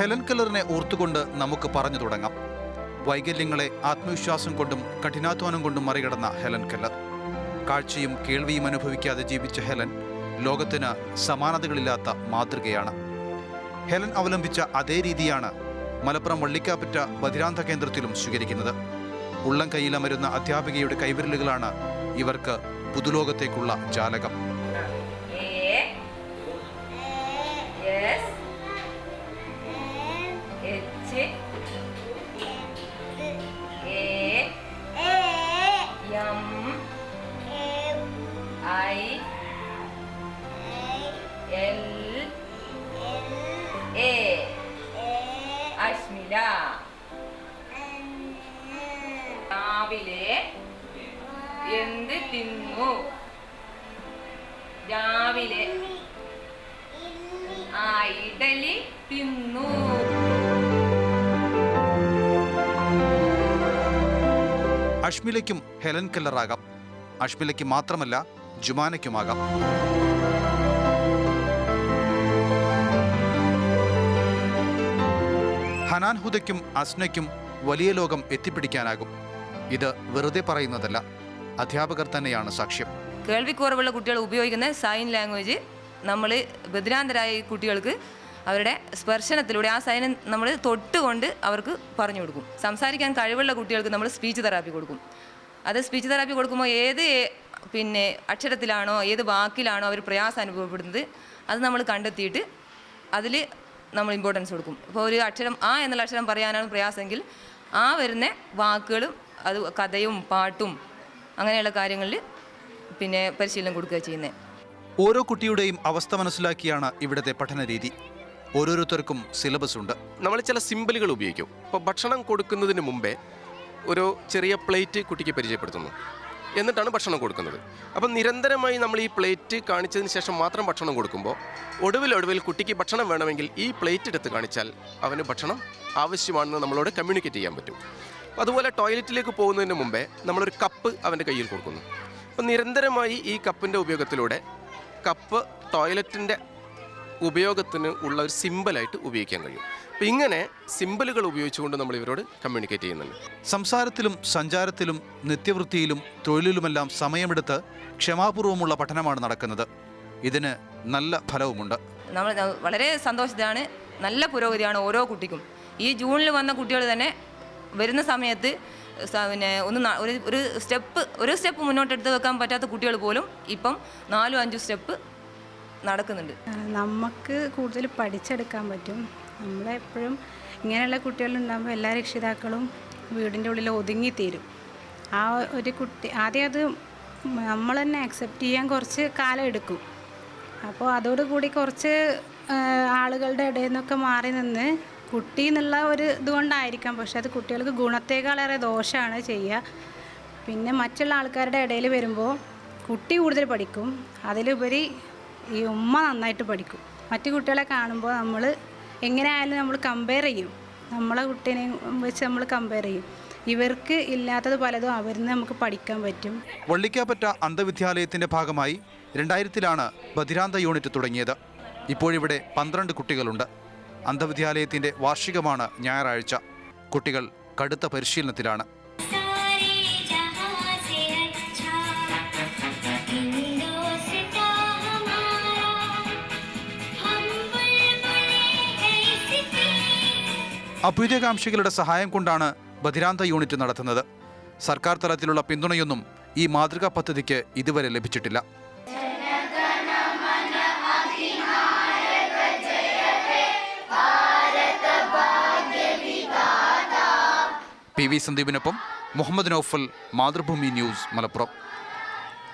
Helen കെല്ലറിനെ ഓർത്തുകൊണ്ട് നമുക്ക് പറഞ്ഞു തുടങ്ങാം. വൈകല്യങ്ങളെ ആത്മവിശ്വാസം കൊണ്ടും കഠിനാധ്വാനം കൊണ്ടും മറികടന്ന ഹെലൻ കെല്ലർ. കാഴ്ചയും കേൾവിയും അനുഭവിക്കാതെ ജീവിച്ച ഹെലൻ ലോകത്തിന് സമാനതകളില്ലാത്ത മാതൃകയാണ്. ഹെലൻ അവലംബിച്ച അതേ രീതിയാണ് മലപ്പുറം വള്ളിക്കാപ്പറ്റ ബധിരാന്ധ കേന്ദ്രത്തിലും സ്വീകരിക്കുന്നത്. ഉള്ളം കൈയിലമരുന്ന അധ്യാപികയുടെ കൈവിരലുകളാണ് ഇവർക്ക് പുതുലോകത്തേക്കുള്ള ജാലകം. അശ്മില രാവിലെ എന്ത് തിന്നു? രാവിലെ ഇഡലി തിന്നു. അഷ്മിലയ്ക്കും ഹെലൻ കെല്ലറാകാം. അഷ്മിലയ്ക്ക് മാത്രമല്ല, ജുമാനയ്ക്കുമാകാം. ഹനാൻ ഹുദയ്ക്കും അസ്നയ്ക്കും വലിയ ലോകം എത്തിപ്പിടിക്കാനാകും. ഇത് വെറുതെ പറയുന്നതല്ല, അധ്യാപകർ തന്നെയാണ് സാക്ഷ്യം. കേൾവിക്കുറവുള്ള കുട്ടികൾ ഉപയോഗിക്കുന്ന സൈൻ ലാംഗ്വേജ് നമ്മൾ ബധിരാന്തരായ കുട്ടികൾക്ക് അവരുടെ സ്പർശനത്തിലൂടെ ആ സൈൻ നമ്മൾ തൊട്ടുകൊണ്ട് അവർക്ക് പറഞ്ഞു കൊടുക്കും. സംസാരിക്കാൻ കഴിവുള്ള കുട്ടികൾക്ക് നമ്മൾ സ്പീച്ച് തെറാപ്പി കൊടുക്കും. അത് സ്പീച്ച് തെറാപ്പി കൊടുക്കുമ്പോൾ ഏത് അക്ഷരത്തിലാണോ ഏത് വാക്കിലാണോ അവർ പ്രയാസം അനുഭവപ്പെടുന്നത് അത് നമ്മൾ കണ്ടെത്തിയിട്ട് അതിൽ നമ്മൾ ഇമ്പോർട്ടൻസ് കൊടുക്കും. ഇപ്പോൾ ഒരു അക്ഷരം എന്നുള്ള അക്ഷരം പറയാനാണ് പ്രയാസമെങ്കിൽ വരുന്ന വാക്കുകളും അത് കഥയും പാട്ടും അങ്ങനെയുള്ള കാര്യങ്ങളിൽ പരിശീലനം കൊടുക്കുക ചെയ്യുന്നത്. ഓരോ കുട്ടിയുടെയും അവസ്ഥ മനസ്സിലാക്കിയാണ് ഇവിടുത്തെ പഠന രീതി. ഓരോരുത്തർക്കും സിലബസ് ഉണ്ട്. നമ്മൾ ചില സിമ്പലുകൾ ഉപയോഗിക്കും. ഇപ്പോൾ ഭക്ഷണം കൊടുക്കുന്നതിന് മുമ്പേ ഒരു ചെറിയ പ്ലേറ്റ് കുട്ടിക്ക് പരിചയപ്പെടുത്തുന്നു, എന്നിട്ടാണ് ഭക്ഷണം കൊടുക്കുന്നത്. അപ്പം നിരന്തരമായി നമ്മൾ ഈ പ്ലേറ്റ് കാണിച്ചതിന് ശേഷം മാത്രം ഭക്ഷണം കൊടുക്കുമ്പോൾ ഒടുവിൽ കുട്ടിക്ക് ഭക്ഷണം വേണമെങ്കിൽ ഈ പ്ലേറ്റ് എടുത്ത് കാണിച്ചാൽ അവന് ഭക്ഷണം ആവശ്യമാണെന്ന് നമ്മളോട് കമ്മ്യൂണിക്കേറ്റ് ചെയ്യാൻ പറ്റും. അതുപോലെ ടോയ്ലറ്റിലേക്ക് പോകുന്നതിന് മുമ്പേ നമ്മളൊരു കപ്പ് അവൻ്റെ കയ്യിൽ കൊടുക്കുന്നു. അപ്പം നിരന്തരമായി ഈ കപ്പിൻ്റെ ഉപയോഗത്തിലൂടെ കപ്പ് ടോയ്ലറ്റിൻ്റെ ഉപയോഗത്തിന് ഉള്ള ഒരു സിമ്പലായിട്ട് ഉപയോഗിക്കാൻ കഴിയും. അപ്പം ഇങ്ങനെ സിമ്പലുകൾ ഉപയോഗിച്ചുകൊണ്ട് നമ്മൾ ഇവരോട് കമ്മ്യൂണിക്കേറ്റ് ചെയ്യുന്നുണ്ട്. സംസാരത്തിലും സഞ്ചാരത്തിലും നിത്യവൃത്തിയിലും തൊഴിലിലുമെല്ലാം സമയമെടുത്ത് ക്ഷമാപൂർവമുള്ള പഠനമാണ് നടക്കുന്നത്. ഇതിന് നല്ല ഫലവുമുണ്ട്. നമ്മൾ വളരെ സന്തോഷത്തിലാണ്. നല്ല പുരോഗതിയാണ് ഓരോ കുട്ടിക്കും. ഈ ജൂണിൽ വന്ന കുട്ടികൾ തന്നെ വരുന്ന സമയത്ത് ഒരു സ്റ്റെപ്പ് മുന്നോട്ടെടുത്ത് വെക്കാൻ പറ്റാത്ത കുട്ടികൾ പോലും ഇപ്പം 4-5 സ്റ്റെപ്പ് നടക്കുന്നുണ്ട്. നമുക്ക് കൂടുതൽ പഠിച്ചെടുക്കാൻ പറ്റും. നമ്മളെപ്പോഴും ഇങ്ങനെയുള്ള കുട്ടികളുണ്ടാകുമ്പോൾ എല്ലാ രക്ഷിതാക്കളും വീടിൻ്റെ ഉള്ളിൽ ഒതുങ്ങിത്തീരും. ആ ഒരു കുട്ടി ആദ്യം അത് നമ്മൾ തന്നെ അക്സെപ്റ്റ് ചെയ്യാൻ കുറച്ച് കാലം എടുക്കും. അപ്പോൾ അതോടുകൂടി കുറച്ച് ആളുകളുടെ ഇടയിൽ നിന്നൊക്കെ മാറി നിന്ന് കുട്ടി എന്നുള്ള ഒരു ഇതുകൊണ്ടായിരിക്കാം, പക്ഷെ അത് കുട്ടികൾക്ക് ഗുണത്തേക്കാളേറെ ദോഷമാണ് ചെയ്യുക. പിന്നെ മറ്റുള്ള ആൾക്കാരുടെ ഇടയിൽ വരുമ്പോൾ കുട്ടി കൂടുതൽ പഠിക്കും, അതിലുപരി ഈ ഉമ്മ നന്നായിട്ട് പഠിക്കും. മറ്റു കുട്ടികളെ കാണുമ്പോൾ നമ്മൾ എങ്ങനെയായാലും നമ്മൾ കമ്പയർ ചെയ്യും, നമ്മളെ കുട്ടീനെ വെച്ച് നമ്മൾ കമ്പയർ ചെയ്യും. ഇവർക്ക് ഇല്ലാത്തത് പലതും അവരിൽ നിന്ന് നമുക്ക് പഠിക്കാൻ പറ്റും. വള്ളിക്കാപ്പറ്റ അന്ധവിദ്യാലയത്തിൻ്റെ ഭാഗമായി 2000-ലാണ് ബധിരാന്ധ യൂണിറ്റ് തുടങ്ങിയത്. ഇപ്പോഴിവിടെ 12 കുട്ടികളുണ്ട്. അന്ധവിദ്യാലയത്തിൻ്റെ വാർഷികമാണ് ഞായറാഴ്ച. കുട്ടികൾ കടുത്ത പരിശീലനത്തിലാണ്. അഭ്യുദയകാംക്ഷികളുടെ സഹായം കൊണ്ടാണ് ബധിരാന്ധ യൂണിറ്റ് നടത്തുന്നത്. സർക്കാർ തലത്തിലുള്ള പിന്തുണയൊന്നും ഈ മാതൃകാ പദ്ധതിക്ക് ഇതുവരെ ലഭിച്ചിട്ടില്ല. PV സന്ദീപിനൊപ്പം മുഹമ്മദ് നൗഫൽ, മാതൃഭൂമി ന്യൂസ്, മലപ്പുറം.